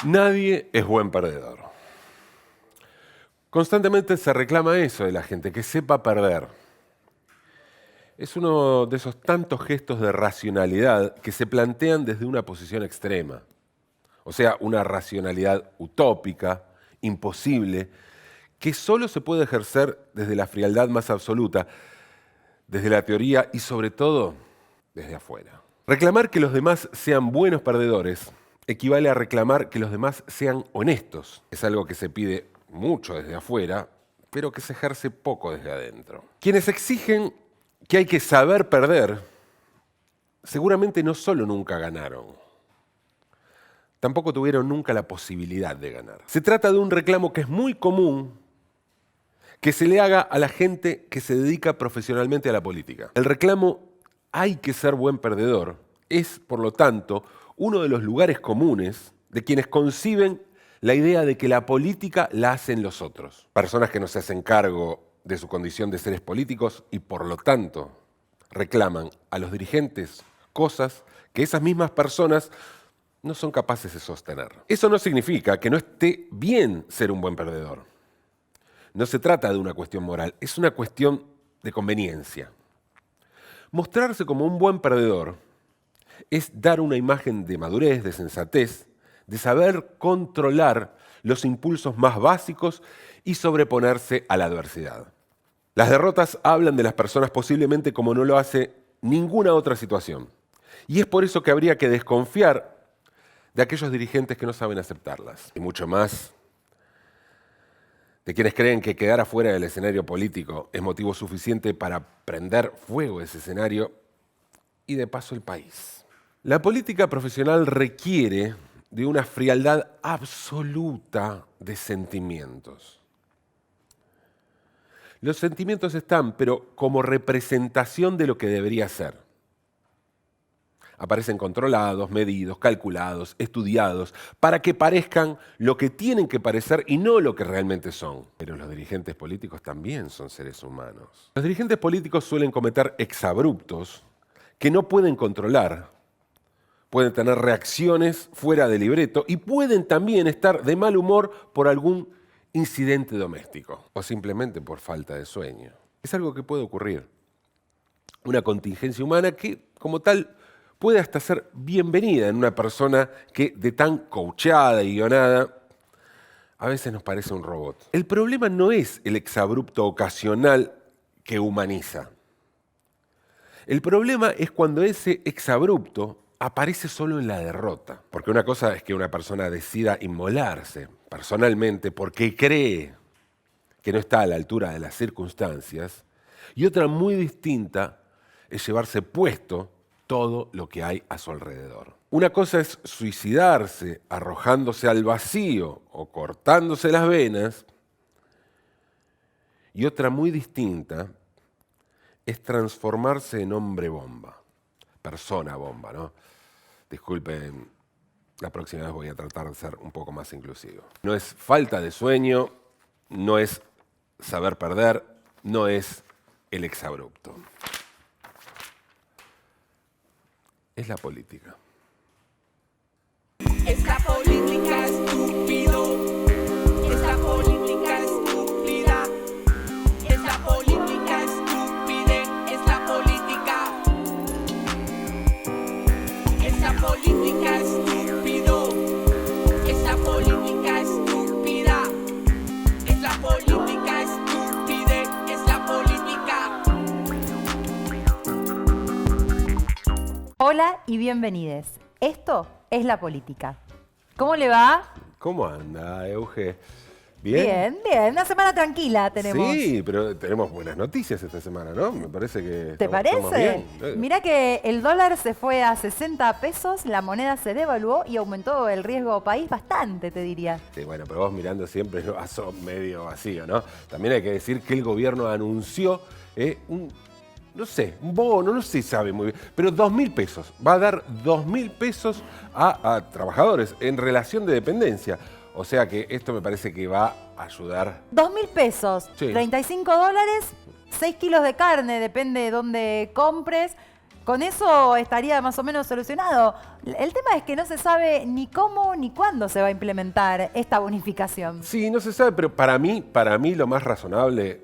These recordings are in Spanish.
Nadie es buen perdedor. Constantemente se reclama eso de la gente, que sepa perder. Es uno de esos tantos gestos de racionalidad que se plantean desde una posición extrema. O sea, una racionalidad utópica, imposible, que solo se puede ejercer desde la frialdad más absoluta, desde la teoría y sobre todo desde afuera. Reclamar que los demás sean buenos perdedores equivale a reclamar que los demás sean honestos. Es algo que se pide mucho desde afuera, pero que se ejerce poco desde adentro. Quienes exigen que hay que saber perder, seguramente no solo nunca ganaron, tampoco tuvieron nunca la posibilidad de ganar. Se trata de un reclamo que es muy común que se le haga a la gente que se dedica profesionalmente a la política. El reclamo "hay que ser buen perdedor" es, por lo tanto, uno de los lugares comunes de quienes conciben la idea de que la política la hacen los otros. Personas que no se hacen cargo de su condición de seres políticos y, por lo tanto, reclaman a los dirigentes cosas que esas mismas personas no son capaces de sostener. Eso no significa que no esté bien ser un buen perdedor. No se trata de una cuestión moral, es una cuestión de conveniencia. Mostrarse como un buen perdedor es dar una imagen de madurez, de sensatez, de saber controlar los impulsos más básicos y sobreponerse a la adversidad. Las derrotas hablan de las personas posiblemente como no lo hace ninguna otra situación. Y es por eso que habría que desconfiar de aquellos dirigentes que no saben aceptarlas. Y mucho más de quienes creen que quedar afuera del escenario político es motivo suficiente para prender fuego ese escenario y de paso el país. La política profesional requiere de una frialdad absoluta de sentimientos. Los sentimientos están, pero como representación de lo que debería ser. Aparecen controlados, medidos, calculados, estudiados, para que parezcan lo que tienen que parecer y no lo que realmente son. Pero los dirigentes políticos también son seres humanos. Los dirigentes políticos suelen cometer exabruptos que no pueden controlar, pueden tener reacciones fuera de libreto y pueden también estar de mal humor por algún incidente doméstico o simplemente por falta de sueño. Es algo que puede ocurrir. Una contingencia humana que, como tal, puede hasta ser bienvenida en una persona que, de tan coachada y guionada, a veces nos parece un robot. El problema no es el exabrupto ocasional que humaniza. El problema es cuando ese exabrupto aparece solo en la derrota. Porque una cosa es que una persona decida inmolarse personalmente porque cree que no está a la altura de las circunstancias, y otra muy distinta es llevarse puesto todo lo que hay a su alrededor. Una cosa es suicidarse arrojándose al vacío o cortándose las venas, y otra muy distinta es transformarse en hombre bomba, persona bomba, ¿no? Disculpen, la próxima vez voy a tratar de ser un poco más inclusivo. No es falta de sueño, no es saber perder, no es el exabrupto. Es la política. Es la política, estúpido. Es la política estúpida. Es la política estúpida. Es la política. Es la política estúpido. Es la política estúpida. Es la política estúpida. Es la política. Hola y bienvenidos. Esto es La Política. ¿Cómo le va? ¿Cómo anda, Euge? Bien, bien. Una semana tranquila tenemos. Sí, pero tenemos buenas noticias esta semana, ¿no? Me parece que ¿Te estamos parece? bien. Mirá que el dólar se fue a 60 pesos, la moneda se devaluó y aumentó el riesgo país bastante, te diría. Sí, bueno, pero vos mirando siempre el vaso medio vacío, ¿no? También hay que decir que el gobierno anunció un bono, no se sabe muy bien, pero 2.000 pesos. Va a dar 2.000 pesos a trabajadores en relación de dependencia. O sea que esto me parece que va a ayudar. 2.000 pesos, Sí. 35 dólares, 6 kilos de carne, depende de dónde compres. Con eso estaría más o menos solucionado. El tema es que no se sabe ni cómo ni cuándo se va a implementar esta bonificación. Sí, no se sabe, pero para mí lo más razonable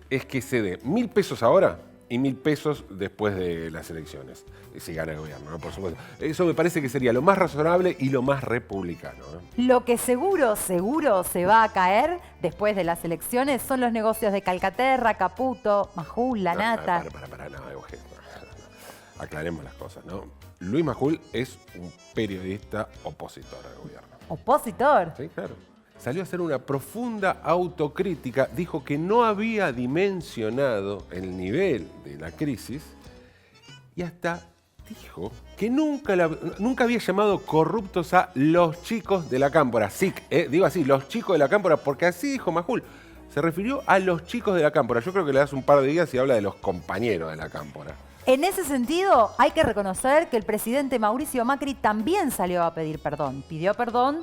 es que se dé 1.000 pesos ahora y 1.000 pesos después de las elecciones, si gana el gobierno, ¿no? Por supuesto. Eso me parece que sería lo más razonable y lo más republicano, ¿no? Lo que seguro se va a caer después de las elecciones son los negocios de Calcaterra, Caputo, Majul, La Nata. No, Eugenio. Aclaremos las cosas, ¿no? Luis Majul es un periodista opositor al gobierno. ¿Opositor? Sí, claro. Salió a hacer una profunda autocrítica, dijo que no había dimensionado el nivel de la crisis y hasta dijo que nunca había llamado corruptos a los chicos de la Cámpora. Sí, digo así, los chicos de la Cámpora, porque así dijo Majul. Se refirió a los chicos de la Cámpora. Yo creo que le das un par de días y habla de los compañeros de la Cámpora. En ese sentido, hay que reconocer que el presidente Mauricio Macri también salió a pedir perdón. Pidió perdón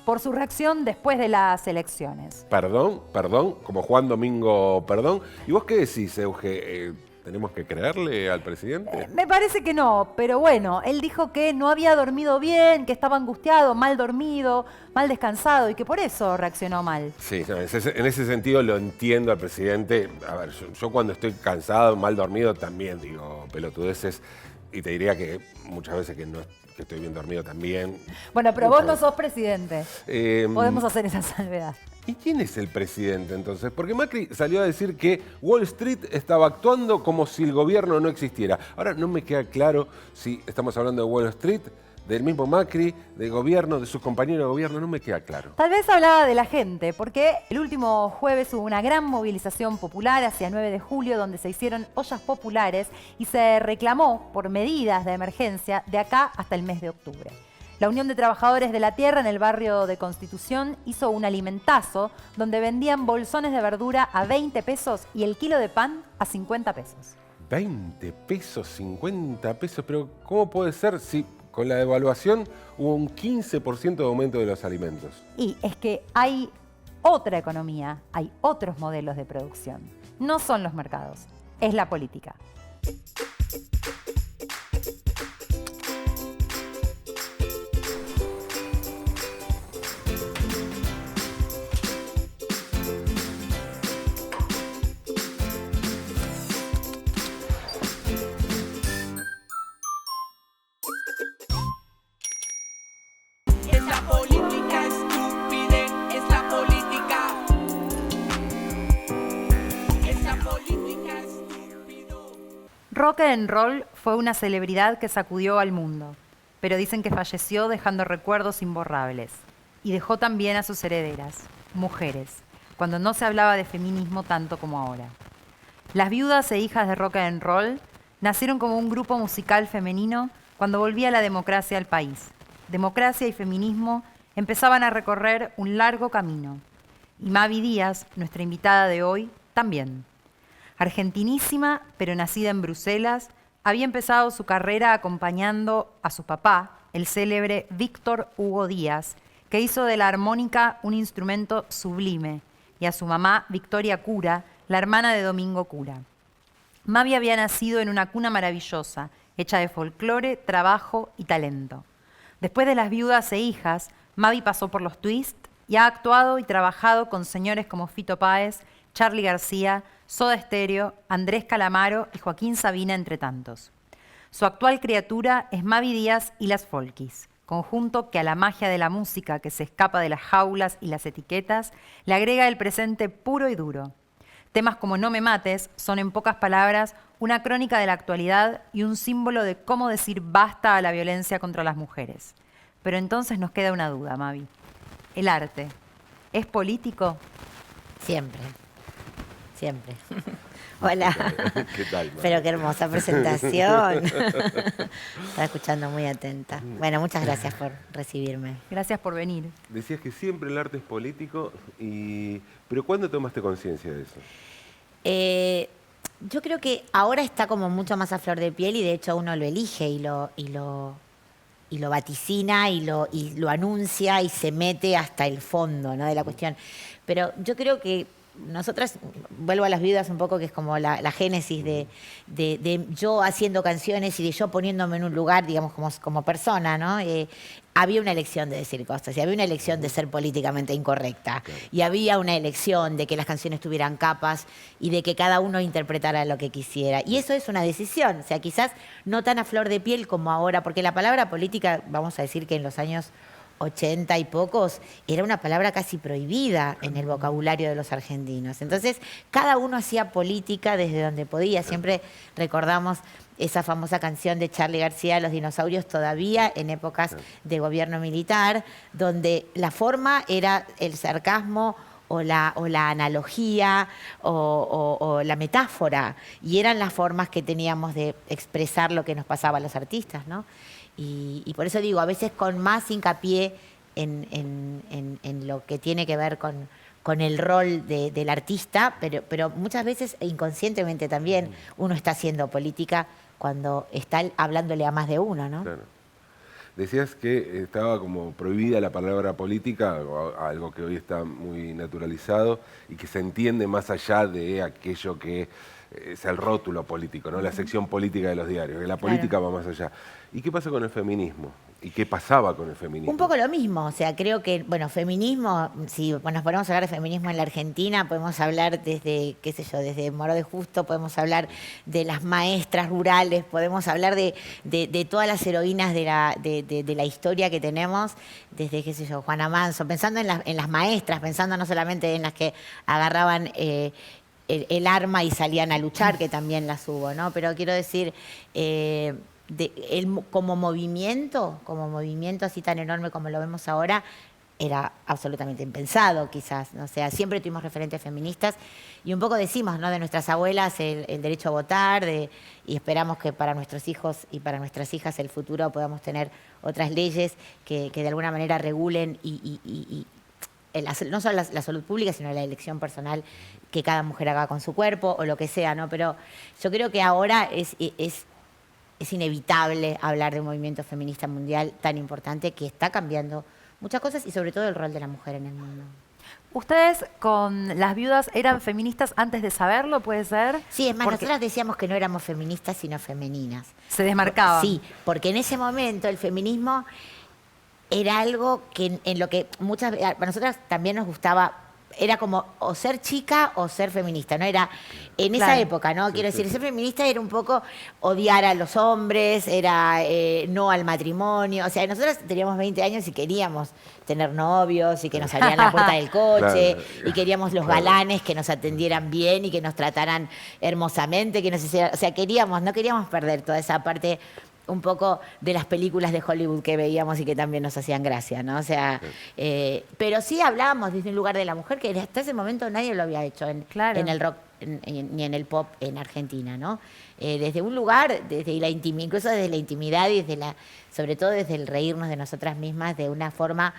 por su reacción después de las elecciones. Perdón, como Juan Domingo, perdón. ¿Y vos qué decís, Euge? ¿Tenemos que creerle al presidente? Me parece que no, pero bueno, él dijo que no había dormido bien, que estaba angustiado, mal dormido, mal descansado y que por eso reaccionó mal. Sí, no, en ese sentido lo entiendo al presidente. A ver, yo cuando estoy cansado, mal dormido, también digo pelotudeces y te diría que muchas veces que estoy bien dormido también. Bueno, pero vos no sos presidente. Em, Podemos hacer esa salvedad. ¿Y quién es el presidente entonces? Porque Macri salió a decir que Wall Street estaba actuando como si el gobierno no existiera. Ahora no me queda claro si estamos hablando de Wall Street, del mismo Macri, del gobierno, de sus compañeros de gobierno, no me queda claro. Tal vez hablaba de la gente, porque el último jueves hubo una gran movilización popular hacia 9 de julio, donde se hicieron ollas populares y se reclamó por medidas de emergencia de acá hasta el mes de octubre. La Unión de Trabajadores de la Tierra en el barrio de Constitución hizo un alimentazo donde vendían bolsones de verdura a 20 pesos y el kilo de pan a 50 pesos. 20 pesos, 50 pesos, pero ¿cómo puede ser si con la devaluación hubo un 15% de aumento de los alimentos? Y es que hay otra economía, hay otros modelos de producción. No son los mercados, es la política. Es la política estúpida, es la política. Es la política estúpido. Rock and Roll fue una celebridad que sacudió al mundo, pero dicen que falleció dejando recuerdos imborrables. Y dejó también a sus herederas, mujeres, cuando no se hablaba de feminismo tanto como ahora. Las viudas e hijas de Rock and Roll nacieron como un grupo musical femenino cuando volvía la democracia al país. Democracia y feminismo empezaban a recorrer un largo camino. Y Mavi Díaz, nuestra invitada de hoy, también. Argentinísima, pero nacida en Bruselas, había empezado su carrera acompañando a su papá, el célebre Víctor Hugo Díaz, que hizo de la armónica un instrumento sublime, y a su mamá, Victoria Cura, la hermana de Domingo Cura. Mavi había nacido en una cuna maravillosa, hecha de folclore, trabajo y talento. Después de Las viudas e hijas, Mavi pasó por los Twist y ha actuado y trabajado con señores como Fito Páez, Charly García, Soda Stereo, Andrés Calamaro y Joaquín Sabina, entre tantos. Su actual criatura es Mavi Díaz y las Folkies, conjunto que a la magia de la música que se escapa de las jaulas y las etiquetas le agrega el presente puro y duro. Temas como No me mates son, en pocas palabras, una crónica de la actualidad y un símbolo de cómo decir basta a la violencia contra las mujeres. Pero entonces nos queda una duda, Mavi. ¿El arte es político? Siempre. Siempre. Hola. ¿Qué tal, Mavi? Pero qué hermosa presentación. Estaba escuchando muy atenta. Bueno, muchas gracias por recibirme. Gracias por venir. Decías que siempre el arte es político, pero ¿cuándo tomaste conciencia de eso? Yo creo que ahora está como mucho más a flor de piel y de hecho uno lo elige y lo vaticina y lo anuncia y se mete hasta el fondo, ¿no?, de la cuestión. Pero yo creo que nosotras, vuelvo a las viudas un poco, que es como la génesis de yo haciendo canciones y de yo poniéndome en un lugar, digamos, como persona, ¿no? Había una elección de decir cosas y había una elección de ser políticamente incorrecta y había una elección de que las canciones tuvieran capas y de que cada uno interpretara lo que quisiera. Y eso es una decisión, o sea, quizás no tan a flor de piel como ahora, porque la palabra política, vamos a decir que en los años 80 y pocos, era una palabra casi prohibida en el vocabulario de los argentinos. Entonces, cada uno hacía política desde donde podía. Siempre recordamos esa famosa canción de Charly García, Los dinosaurios, todavía en épocas de gobierno militar, donde la forma era el sarcasmo o la analogía o la metáfora, y eran las formas que teníamos de expresar lo que nos pasaba a los artistas, ¿no? Y por eso digo, a veces con más hincapié en lo que tiene que ver con el rol del artista, pero muchas veces inconscientemente también uno está haciendo política cuando está hablándole a más de uno, ¿no? Claro. Decías que estaba como prohibida la palabra política, algo que hoy está muy naturalizado y que se entiende más allá de aquello que es el rótulo político, ¿no? La sección política de los diarios, que la política va más allá. ¿Y qué pasa con el feminismo? ¿Y qué pasaba con el feminismo? Un poco lo mismo, o sea, creo que, bueno, feminismo, si nos ponemos a hablar de feminismo en la Argentina, podemos hablar desde, qué sé yo, desde Moro de Justo, podemos hablar de las maestras rurales, podemos hablar de todas las heroínas de la historia que tenemos, desde, qué sé yo, Juana Manso, pensando en las maestras, pensando no solamente en las que agarraban el arma y salían a luchar, que también las hubo, ¿no? Pero quiero decir, como movimiento así tan enorme como lo vemos ahora, era absolutamente impensado, quizás, ¿no? O sea, siempre tuvimos referentes feministas y un poco decimos, ¿no?, de nuestras abuelas el derecho a votar, y esperamos que para nuestros hijos y para nuestras hijas el futuro podamos tener otras leyes que de alguna manera regulen no solo la salud pública, sino la elección personal que cada mujer haga con su cuerpo o lo que sea, ¿no? Pero yo creo que ahora es inevitable hablar de un movimiento feminista mundial tan importante que está cambiando muchas cosas y sobre todo el rol de la mujer en el mundo. ¿Ustedes con las viudas eran feministas antes de saberlo, puede ser? Sí, es más, Porque nosotras decíamos que no éramos feministas, sino femeninas. se desmarcaban. Sí, porque en ese momento el feminismo era algo que en lo que para nosotras también nos gustaba, era como o ser chica o ser feminista, ¿no? Era en esa época, ¿no? Quiero decir, ser feminista era un poco odiar a los hombres, era no al matrimonio. O sea, nosotros teníamos 20 años y queríamos tener novios y que nos abrieran la puerta del coche, y queríamos los galanes que nos atendieran bien y que nos trataran hermosamente, que nos hicieran, o sea, no queríamos perder toda esa parte un poco de las películas de Hollywood que veíamos y que también nos hacían gracia, ¿no? O sea, pero sí hablábamos desde un lugar de la mujer que hasta ese momento nadie lo había hecho en el rock ni en el pop en Argentina, ¿no? Desde un lugar, incluso desde la intimidad y sobre todo desde el reírnos de nosotras mismas de una forma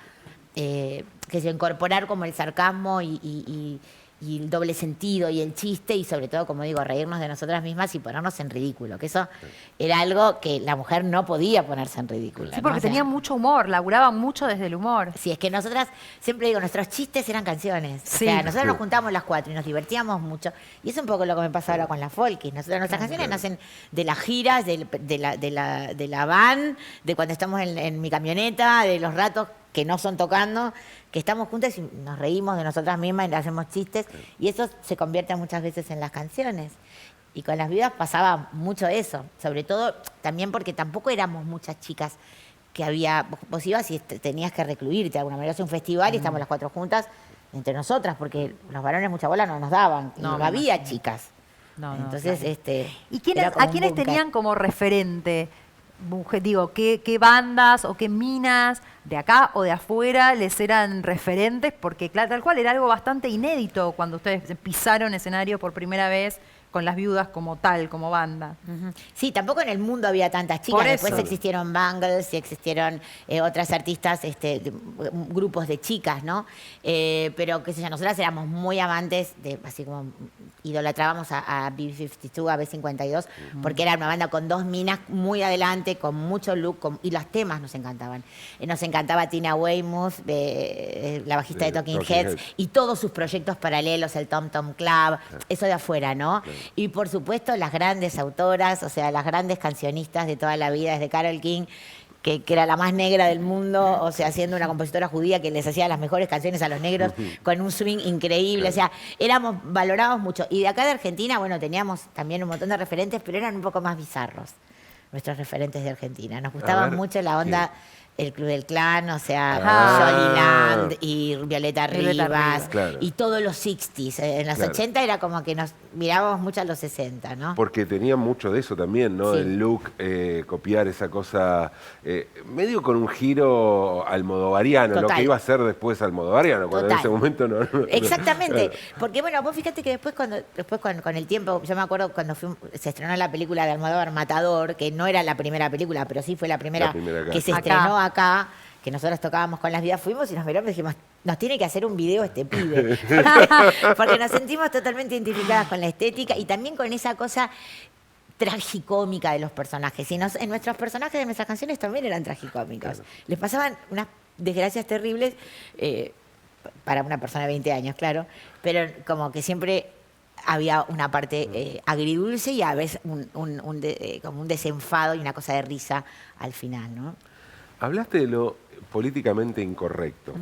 que se incorporar como el sarcasmo y el doble sentido y el chiste, y sobre todo, como digo, reírnos de nosotras mismas y ponernos en ridículo, que eso era algo que la mujer no podía ponerse en ridículo. Sí, porque tenía mucho humor, laburaban mucho desde el humor. Sí, es que nosotras, siempre digo, nuestros chistes eran canciones. Sí. O sea, nosotros nos juntábamos las cuatro y nos divertíamos mucho. Y es un poco lo que me pasa ahora con la folkis. Nuestras canciones nacen de las giras, de la van, de cuando estamos en mi camioneta, de los ratos que no son tocando, que estamos juntas y nos reímos de nosotras mismas y le hacemos chistes, y eso se convierte muchas veces en las canciones. Y con las viudas pasaba mucho eso, sobre todo también porque tampoco éramos muchas chicas que había, vos ibas y tenías que recluirte de alguna manera, hacer un festival y estamos las cuatro juntas entre nosotras, porque los varones mucha bola no nos daban, no había chicas. Entonces, claro. ¿Y era como a quiénes un búnker. tenían como referente? Digo, ¿qué bandas o qué minas de acá o de afuera les eran referentes? Porque claro, tal cual era algo bastante inédito cuando ustedes pisaron escenario por primera vez con las viudas como tal, como banda. Sí, tampoco en el mundo había tantas chicas. Por eso. Después existieron Bangles y existieron otras artistas, grupos de chicas, ¿no? Pero, qué sé yo, nosotras éramos muy amantes así como idolatrábamos a B-52, a B-52, porque era una banda con dos minas muy adelante, con mucho look, y los temas nos encantaban. Nos encantaba Tina Weymouth, la bajista de Talking Heads, y todos sus proyectos paralelos, el Tom Tom Club, eso de afuera, ¿no? Y por supuesto las grandes autoras, o sea, las grandes cancionistas de toda la vida, desde Carole King, que era la más negra del mundo, o sea, siendo una compositora judía que les hacía las mejores canciones a los negros con un swing increíble, o sea, valorábamos mucho. Y de acá de Argentina, bueno, teníamos también un montón de referentes, pero eran un poco más bizarros nuestros referentes de Argentina. Nos gustaba mucho la onda, el Club del Clan, o sea, Jolly Land y Violeta Rivas, y todos los 60s. En los 80 era como que nos mirábamos mucho a los 60, ¿no? Porque tenía mucho de eso también, ¿no? Sí. El look, copiar esa cosa, medio con un giro almodovariano, lo Total. que iba a ser después almodovariano, cuando en Total. ese momento no. Exactamente, porque bueno, vos fíjate que después con el tiempo, yo me acuerdo cuando se estrenó la película de Almodóvar, Matador, que no era la primera película, pero sí fue la primera acá. que se estrenó acá, que nosotros tocábamos con Las Vidas, fuimos y nos miramos y dijimos, nos tiene que hacer un video este pibe, porque nos sentimos totalmente identificadas con la estética y también con esa cosa tragicómica de los personajes. Y en nuestros personajes de nuestras canciones también eran tragicómicos. Les pasaban unas desgracias terribles, para una persona de 20 años, claro, pero como que siempre había una parte agridulce y a veces como un desenfado y una cosa de risa al final, ¿no? Hablaste de lo políticamente incorrecto,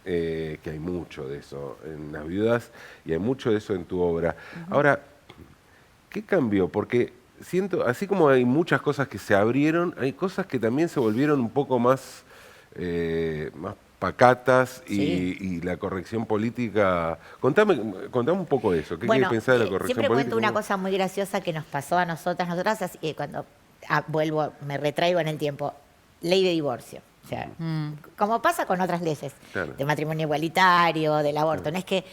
que hay mucho de eso en Las Viudas y hay mucho de eso en tu obra. Ahora, ¿qué cambió? Porque siento, así como hay muchas cosas que se abrieron, hay cosas que también se volvieron un poco más pacatas y la corrección política. Contame un poco de eso. ¿Qué pensás de la corrección siempre política? cuento una cosa muy graciosa que nos pasó a nosotras. Nosotras, cuando vuelvo, me retraigo en el tiempo, ley de divorcio. O sea, como pasa con otras leyes, de matrimonio igualitario, del aborto. No es que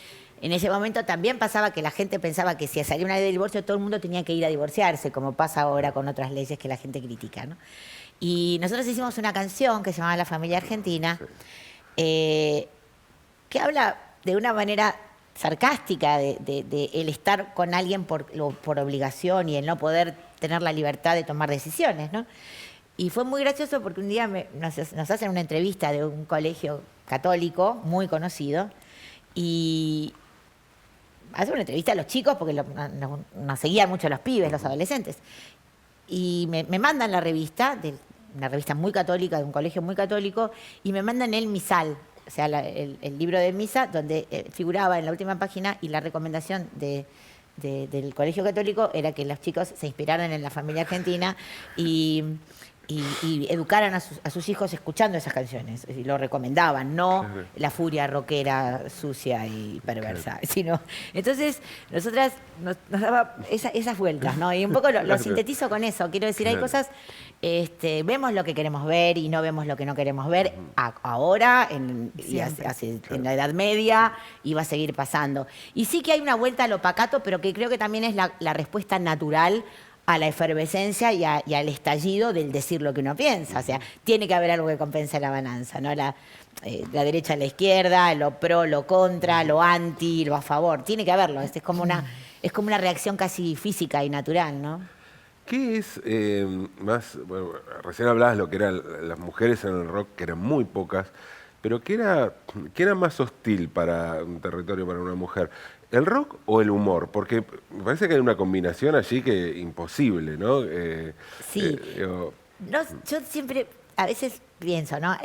en ese momento también pasaba que la gente pensaba que si salía una ley de divorcio todo el mundo tenía que ir a divorciarse, como pasa ahora con otras leyes que la gente critica, ¿no? Y nosotros hicimos una canción que se llamaba La Familia Argentina, que habla de una manera sarcástica de el estar con alguien por obligación y el no poder tener la libertad de tomar decisiones, ¿no? Y fue muy gracioso porque un día nos hacen una entrevista de un colegio católico muy conocido y hacen una entrevista a los chicos porque nos seguían mucho los pibes, los adolescentes. Y me mandan la revista, una revista muy católica, de un colegio muy católico, y me mandan el misal, o sea, el libro de misa, donde figuraba en la última página y la recomendación del colegio católico era que los chicos se inspiraran en la familia argentina y educaran a sus hijos escuchando esas canciones. Y lo recomendaban, no la furia rockera, sucia y perversa. Sino, entonces, nosotras nos daba esas vueltas, ¿no? Y un poco lo sintetizo con eso. Quiero decir, hay cosas, vemos lo que queremos ver y no vemos lo que no queremos ver ahora, en la Edad Media, y va a seguir pasando. Y sí que hay una vuelta a lo pacato, pero que creo que también es la respuesta natural a la efervescencia y al estallido del decir lo que uno piensa. O sea, tiene que haber algo que compense la balanza, ¿no? La derecha, la izquierda, lo pro, lo contra, lo anti, lo a favor. Tiene que haberlo. Es como una reacción casi física y natural, ¿no? ¿Qué es más? Bueno, recién hablabas de lo que eran las mujeres en el rock, que eran muy pocas, pero ¿qué era más hostil para un territorio, para una mujer? ¿El rock o el humor? Porque me parece que hay una combinación allí que imposible, ¿no? Sí. Yo siempre, a veces pienso, ¿no?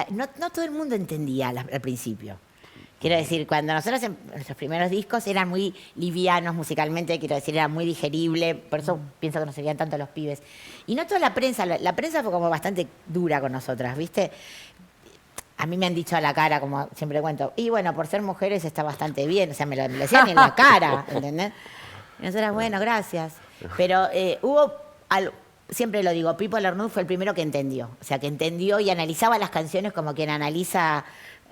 No todo el mundo entendía al principio. Quiero decir, cuando nosotros en nuestros primeros discos eran muy livianos musicalmente, quiero decir, era muy digerible, por eso pienso que nos seguían tanto los pibes. Y no toda la prensa fue como bastante dura con nosotras, ¿viste? A mí me han dicho a la cara, como siempre cuento, y bueno, por ser mujeres está bastante bien, o sea, me lo decían en la cara, ¿entendés? Y nosotras, bueno, gracias. Pero siempre lo digo, Pipo Lernud fue el primero que entendió, o sea, que entendió y analizaba las canciones como quien analiza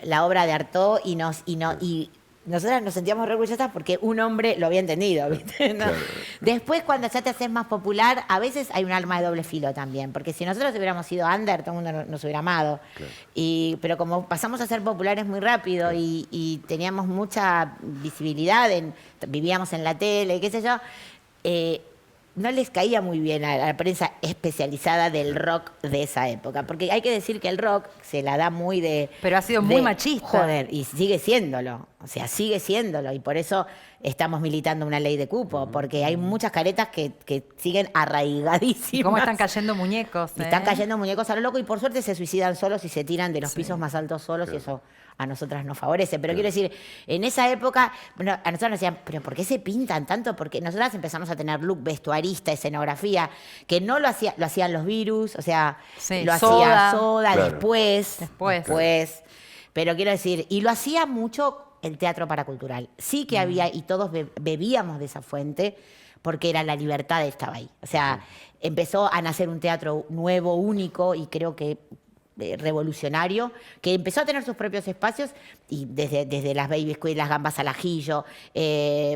la obra de Artaud y nosotras nos sentíamos re orgullosas porque un hombre lo había entendido, ¿viste? ¿No? Claro. Después, cuando ya te haces más popular, a veces hay un arma de doble filo también, porque si nosotros hubiéramos sido under, todo el mundo nos hubiera amado. Claro. Pero como pasamos a ser populares muy rápido y teníamos mucha visibilidad, vivíamos en la tele, qué sé yo, no les caía muy bien a la prensa especializada del rock de esa época. Porque hay que decir que el rock se la da muy de... Pero ha sido muy machista. Joder, y sigue siéndolo. O sea, sigue siéndolo. Y por eso estamos militando una ley de cupo. Porque hay muchas caretas que siguen arraigadísimas. ¿Y cómo están cayendo muñecos? Y están cayendo muñecos a lo loco y por suerte se suicidan solos y se tiran de los pisos más altos solos y eso a nosotras nos favorece. Pero quiero decir, en esa época, bueno, a nosotros nos decían, ¿pero por qué se pintan tanto? Porque nosotras empezamos a tener look vestuarista, escenografía, que no lo hacían los Virus, o sea, Sí, lo Soda. hacía Soda Claro. después. Pero quiero decir, y lo hacía mucho el teatro paracultural. Sí que había, y todos bebíamos de esa fuente, porque era la libertad estaba ahí. O sea, empezó a nacer un teatro nuevo, único, y creo que revolucionario, que empezó a tener sus propios espacios, y desde las Baby Squid, las Gambas al Ajillo,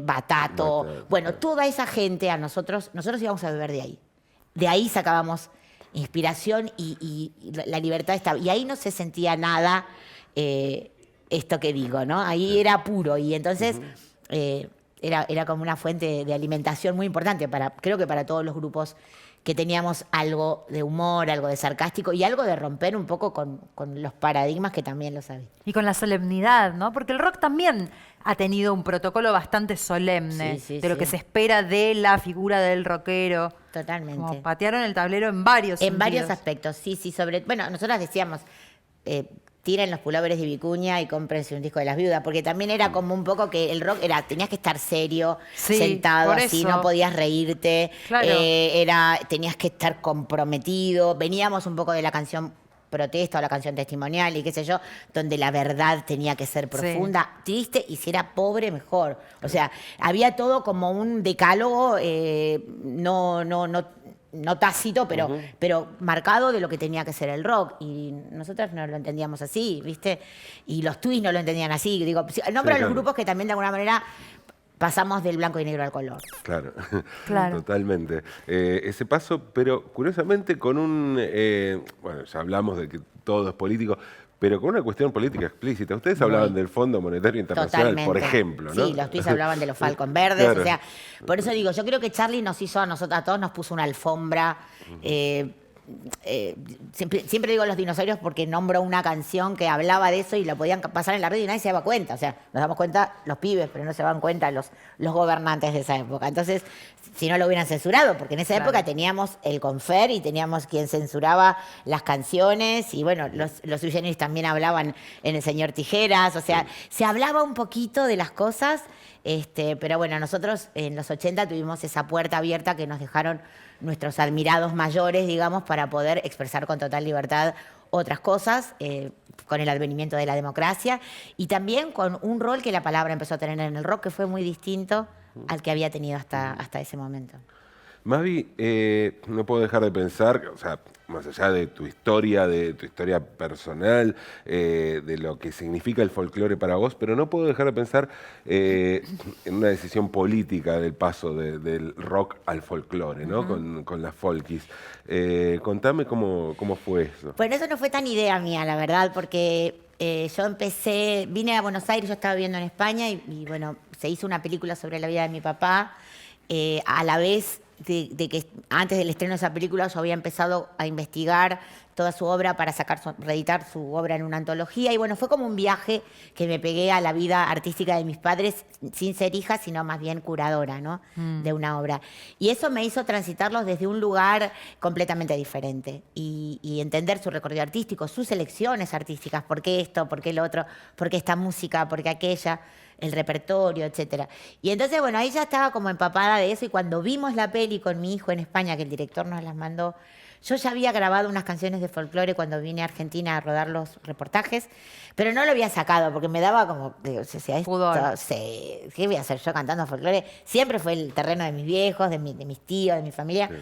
Batato, bueno, toda esa gente a nosotros íbamos a beber de ahí. De ahí sacábamos inspiración y la libertad estaba. Y ahí no se sentía nada esto que digo, ¿no? Ahí era puro y entonces era como una fuente de alimentación muy importante creo que para todos los grupos que teníamos algo de humor, algo de sarcástico y algo de romper un poco con los paradigmas que también lo sabía. Y con la solemnidad, ¿no? Porque el rock también ha tenido un protocolo bastante solemne de lo que se espera de la figura del rockero. Totalmente. Como patearon el tablero en varios En varios sentidos. aspectos, sí, bueno, nosotras decíamos, tiren los pulóveres de Vicuña y cómprense un disco de Las Viudas, porque también era como un poco que el rock tenías que estar serio, Sí, sentado por así, eso. no podías reírte, Claro. tenías que estar comprometido, veníamos un poco de la canción protesta o la canción testimonial y qué sé yo, donde la verdad tenía que ser profunda, triste y si era pobre mejor. O sea, había todo como un decálogo, no tácito, pero marcado de lo que tenía que ser el rock. Y nosotros no lo entendíamos así, ¿viste? Y los Twists no lo entendían así. Digo, nombro a los grupos que también de alguna manera pasamos del blanco y negro al color. Claro, Claro. totalmente. Ese paso, pero curiosamente con bueno, ya hablamos de que todo es político, pero con una cuestión política explícita. Ustedes hablaban del Fondo Monetario Internacional, Totalmente. por ejemplo, ¿no? Sí, los Twists hablaban de los Falcon verdes. Claro. O sea, por eso digo, yo creo que Charlie nos hizo a nosotros, a todos nos puso una alfombra. Siempre digo los dinosaurios porque nombro una canción que hablaba de eso y lo podían pasar en la red y nadie se daba cuenta. O sea, nos damos cuenta los pibes, pero no se daban cuenta los gobernantes de esa época. Entonces, si no lo hubieran censurado, porque en esa época teníamos el Confer y teníamos quien censuraba las canciones y bueno, los Sui Generis también hablaban en El Señor Tijeras. O sea, se hablaba un poquito de las cosas, pero bueno, nosotros en los 80 tuvimos esa puerta abierta que nos dejaron nuestros admirados mayores, digamos, para poder expresar con total libertad otras cosas, con el advenimiento de la democracia y también con un rol que la palabra empezó a tener en el rock que fue muy distinto al que había tenido hasta ese momento. Mavi, no puedo dejar de pensar, o sea, más allá de tu historia personal, de lo que significa el folclore para vos, pero no puedo dejar de pensar en una decisión política del paso del rock al folclore, ¿no? Con las folkis. Contame cómo fue eso. Bueno, eso no fue tan idea mía, la verdad, porque yo vine a Buenos Aires, yo estaba viviendo en España y bueno, se hizo una película sobre la vida de mi papá, a la vez de que antes del estreno de esa película yo había empezado a investigar toda su obra para reeditar su obra en una antología y bueno, fue como un viaje que me pegué a la vida artística de mis padres sin ser hija, sino más bien curadora, ¿no? De una obra. Y eso me hizo transitarlos desde un lugar completamente diferente y entender su recorrido artístico, sus elecciones artísticas, por qué esto, por qué lo otro, por qué esta música, por qué aquella, el repertorio, etcétera. Y entonces, bueno, ahí ya estaba como empapada de eso y cuando vimos la peli con mi hijo en España, que el director nos las mandó, yo ya había grabado unas canciones de folclore cuando vine a Argentina a rodar los reportajes, pero no lo había sacado porque me daba como, digo, Pudor. ¿qué voy a hacer yo cantando folclore? Siempre fue el terreno de mis viejos, de mis tíos, de mi familia. Sí.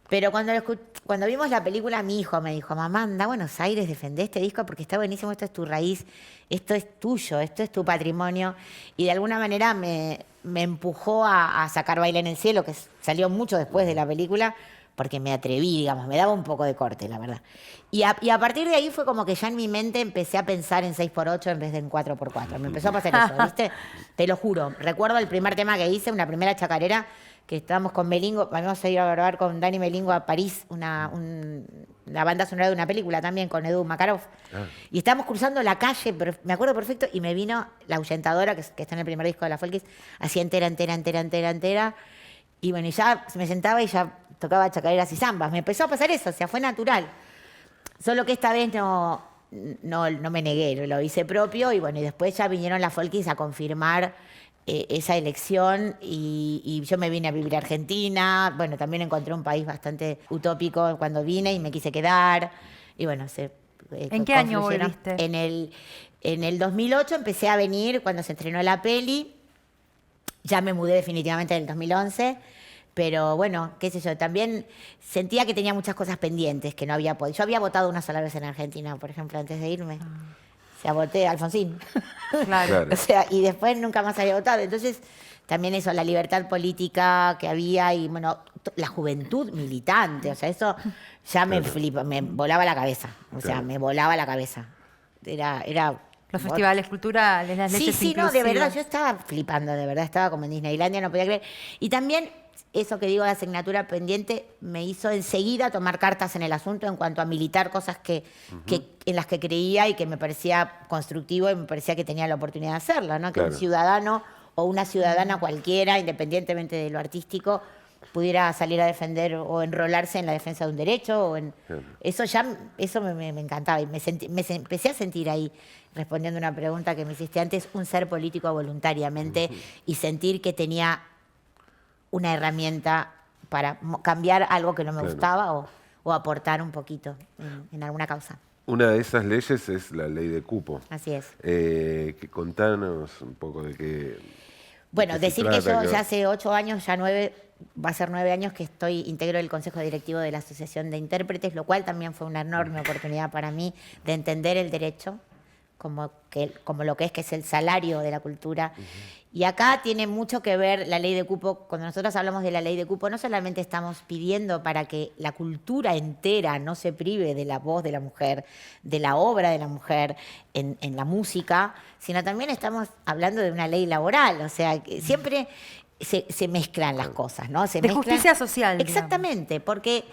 Pero cuando vimos la película, mi hijo me dijo, mamá, anda a Buenos Aires, defendé este disco porque está buenísimo, esto es tu raíz, esto es tuyo, esto es tu patrimonio. Y de alguna manera me empujó a sacar Baile en el Cielo, que salió mucho después de la película, porque me atreví, digamos, me daba un poco de corte, la verdad. Y a partir de ahí fue como que ya en mi mente empecé a pensar en 6x8 en vez de en 4x4. Me empezó a pasar eso, ¿viste? Te lo juro. Recuerdo el primer tema que hice, una primera chacarera, que estábamos con Melingo, vamos a ir a grabar con Dani Melingo a París, la banda sonora de una película también con Edu Makarov. Y estábamos cruzando la calle, pero me acuerdo perfecto, y me vino la ahuyentadora, que está en el primer disco de la Folkis, así entera. Y bueno, y ya me sentaba y ya tocaba chacareras y zambas. Me empezó a pasar eso, o sea, fue natural. Solo que esta vez no me negué, lo hice propio, y bueno, y después ya vinieron las Folkis a confirmar esa elección, y yo me vine a vivir a Argentina. Bueno, también encontré un país bastante utópico cuando vine y me quise quedar. Y bueno, ¿En qué año volviste? En el 2008 empecé a venir cuando se estrenó la peli. Ya me mudé definitivamente en el 2011. Pero bueno, qué sé yo, también sentía que tenía muchas cosas pendientes que no había podido. Yo había votado una sola vez en Argentina, por ejemplo, antes de irme. O sea, voté a Alfonsín. Claro. O sea, y después nunca más había votado. Entonces, también eso, la libertad política que había, y bueno, la juventud militante, o sea, eso ya me flipa, me volaba la cabeza. O sea, me volaba la cabeza. Era Los festivales culturales, las leyes sí, no, de inclusivas. verdad, yo estaba flipando, de verdad, estaba como en Disneylandia, no podía creer. Y también eso que digo, la asignatura pendiente, me hizo enseguida tomar cartas en el asunto en cuanto a militar cosas en las que creía y que me parecía constructivo y me parecía que tenía la oportunidad de hacerlo, ¿no? Que un ciudadano o una ciudadana cualquiera, independientemente de lo artístico, pudiera salir a defender o enrolarse en la defensa de un derecho. Eso me encantaba, y me empecé a sentir ahí, respondiendo a una pregunta que me hiciste antes, un ser político voluntariamente, y sentir que tenía una herramienta para cambiar algo que no me gustaba, o aportar un poquito en alguna causa. Una de esas leyes es la ley de cupo. Así es. Contanos un poco de qué... Bueno, ¿de qué se decir que trata? yo ya hace 8 años, ya 9, va a ser 9 años que integro el Consejo Directivo de la Asociación de Intérpretes, lo cual también fue una enorme oportunidad para mí de entender el derecho como lo que es el salario de la cultura. Y acá tiene mucho que ver la ley de cupo. Cuando nosotros hablamos de la ley de cupo, no solamente estamos pidiendo para que la cultura entera no se prive de la voz de la mujer, de la obra de la mujer en la música, sino también estamos hablando de una ley laboral. O sea, que siempre se mezclan las cosas, ¿no? De justicia social. Exactamente, porque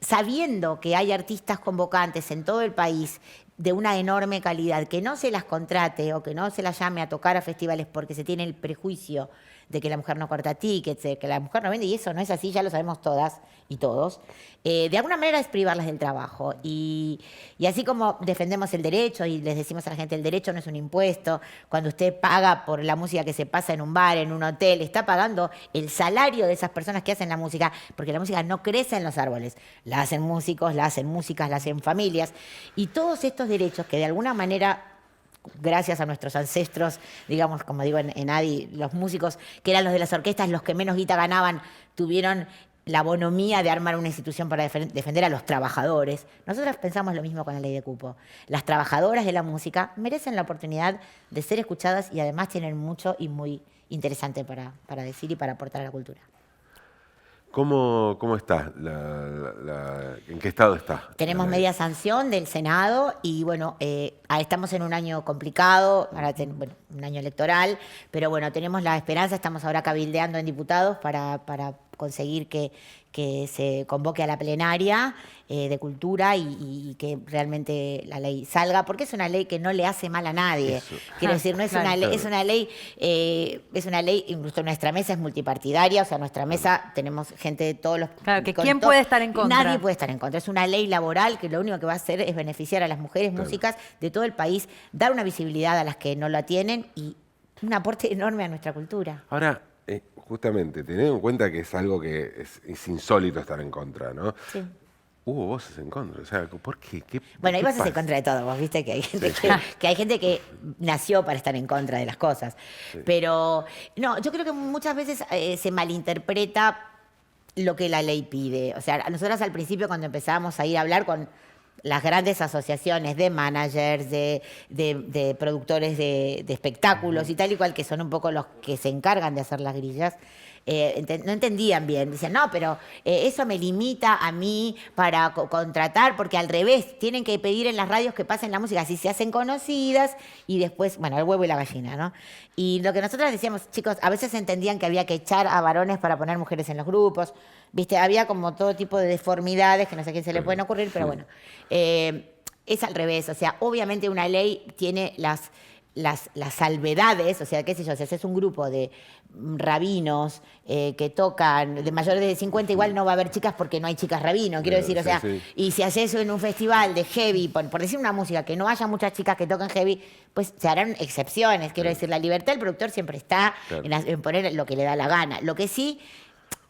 sabiendo que hay artistas convocantes en todo el país de una enorme calidad, que no se las contrate o que no se las llame a tocar a festivales porque se tiene el prejuicio de que la mujer no corta tickets, de que la mujer no vende, y eso no es así, ya lo sabemos todas y todos. De alguna manera es privarlas del trabajo. Y así como defendemos el derecho y les decimos a la gente, el derecho no es un impuesto, cuando usted paga por la música que se pasa en un bar, en un hotel, está pagando el salario de esas personas que hacen la música, porque la música no crece en los árboles, la hacen músicos, la hacen músicas, la hacen familias, y todos estos derechos que de alguna manera, gracias a nuestros ancestros, digamos, como digo en ADI, los músicos que eran los de las orquestas, los que menos guita ganaban, tuvieron la bonomía de armar una institución para defender a los trabajadores. Nosotros pensamos lo mismo con la ley de cupo. Las trabajadoras de la música merecen la oportunidad de ser escuchadas, y además tienen mucho y muy interesante para decir y para aportar a la cultura. ¿Cómo está? ¿En qué estado está? Tenemos media sanción del Senado y bueno, estamos en un año complicado, ahora un año electoral, pero bueno, tenemos la esperanza, estamos ahora cabildeando en diputados para conseguir que se convoque a la plenaria de cultura y que realmente la ley salga, porque es una ley que no le hace mal a nadie. Eso. Quiero decir, no es una ley, es una ley, incluso nuestra mesa es multipartidaria, o sea, nuestra mesa tenemos gente de todos los... Claro, que ¿quién puede estar en contra? Nadie puede estar en contra. Es una ley laboral que lo único que va a hacer es beneficiar a las mujeres músicas de todo el país, dar una visibilidad a las que no la tienen y un aporte enorme a nuestra cultura. Ahora, justamente, teniendo en cuenta que es algo que es insólito estar en contra, ¿no? Sí. Hubo voces en contra, o sea, ¿por qué? Bueno, hay ¿qué voces en pasa? contra de todo, vos viste que hay gente que hay gente que nació para estar en contra de las cosas. Sí. Pero no, yo creo que muchas veces se malinterpreta lo que la ley pide. O sea, nosotros al principio cuando empezábamos a ir a hablar con las grandes asociaciones de managers, de productores de espectáculos y tal y cual, que son un poco los que se encargan de hacer las grillas, no entendían bien. Dicen, no, pero eso me limita a mí para contratar, porque al revés, tienen que pedir en las radios que pasen la música, así se hacen conocidas y después, bueno, el huevo y la gallina, ¿no? Y lo que nosotros decíamos, chicos, a veces entendían que había que echar a varones para poner mujeres en los grupos, ¿viste? Había como todo tipo de deformidades que no sé a quién se le pueden ocurrir, pero bueno. Es al revés, o sea, obviamente una ley tiene las salvedades, o sea, qué sé yo, si haces un grupo de rabinos que tocan de mayores de 50, igual no va a haber chicas porque no hay chicas rabinos, quiero decir, o sea, y si haces eso en un festival de heavy, por decir una música, que no haya muchas chicas que toquen heavy, pues se harán excepciones, quiero decir, la libertad del productor siempre está en poner lo que le da la gana. Lo que sí,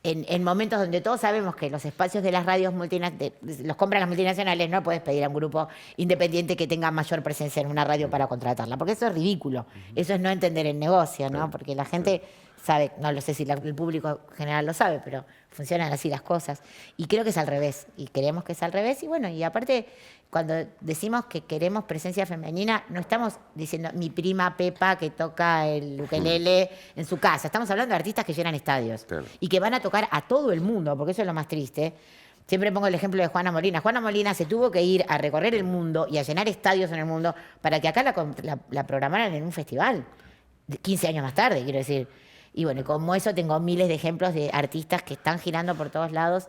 en momentos donde todos sabemos que los espacios de las radios los compran las multinacionales, no puedes pedir a un grupo independiente que tenga mayor presencia en una radio para contratarla, porque eso es ridículo. Eso es no entender el negocio, ¿no? Porque la gente sabe, no lo sé si el público general lo sabe, pero funcionan así las cosas. Y creo que es al revés, y creemos que es al revés, y bueno, y aparte, cuando decimos que queremos presencia femenina, no estamos diciendo mi prima Pepa que toca el ukelele en su casa. Estamos hablando de artistas que llenan estadios y que van a tocar a todo el mundo, porque eso es lo más triste. Siempre pongo el ejemplo de Juana Molina. Juana Molina se tuvo que ir a recorrer el mundo y a llenar estadios en el mundo para que acá la programaran en un festival. 15 años más tarde, quiero decir. Y bueno, como eso tengo miles de ejemplos de artistas que están girando por todos lados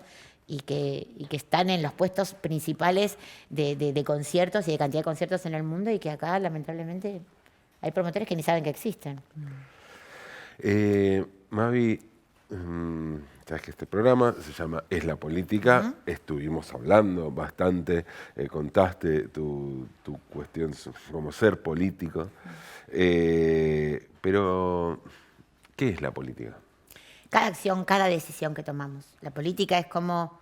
y que están en los puestos principales de conciertos y de cantidad de conciertos en el mundo, y que acá, lamentablemente, hay promotores que ni saben que existen. Mavi, sabes que este programa se llama Es la Política. Estuvimos hablando bastante, contaste tu cuestión como ser político. Pero, ¿qué es la política? Cada acción, cada decisión que tomamos. La política es como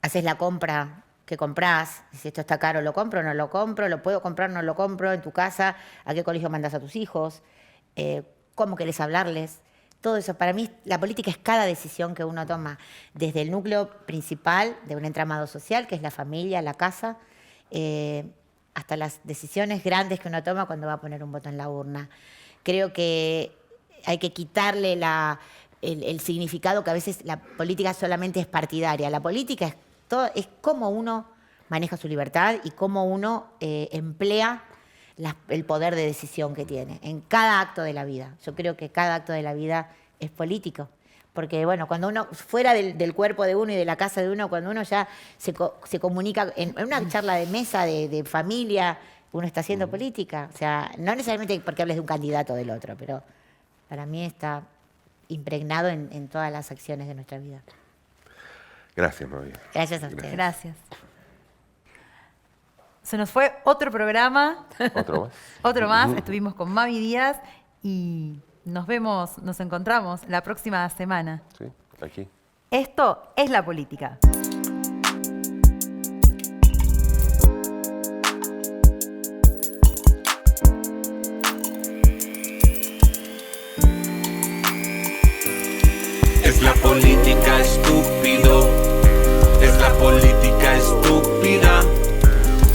haces la compra que comprás, si esto está caro, lo compro, no lo compro, lo puedo comprar, no lo compro, en tu casa, a qué colegio mandas a tus hijos, cómo querés hablarles. Todo eso, para mí, la política es cada decisión que uno toma, desde el núcleo principal de un entramado social, que es la familia, la casa, hasta las decisiones grandes que uno toma cuando va a poner un voto en la urna. Creo que hay que quitarle el significado que a veces la política solamente es partidaria. La política es cómo uno maneja su libertad y cómo uno emplea el poder de decisión que tiene en cada acto de la vida. Yo creo que cada acto de la vida es político. Porque, bueno, cuando uno, fuera del cuerpo de uno y de la casa de uno, cuando uno ya se comunica en una charla de mesa, de familia, uno está haciendo política. O sea, no necesariamente porque hables de un candidato o del otro, pero para mí está impregnado en todas las acciones de nuestra vida. Gracias, Mavi. Gracias a ustedes. Gracias. Se nos fue otro programa. ¿Otro más? Otro más. Estuvimos con Mavi Díaz y nos encontramos la próxima semana. Sí, aquí. Esto es la política. Es la política, estúpido. Es la política estúpida.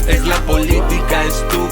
Es la política estúpida.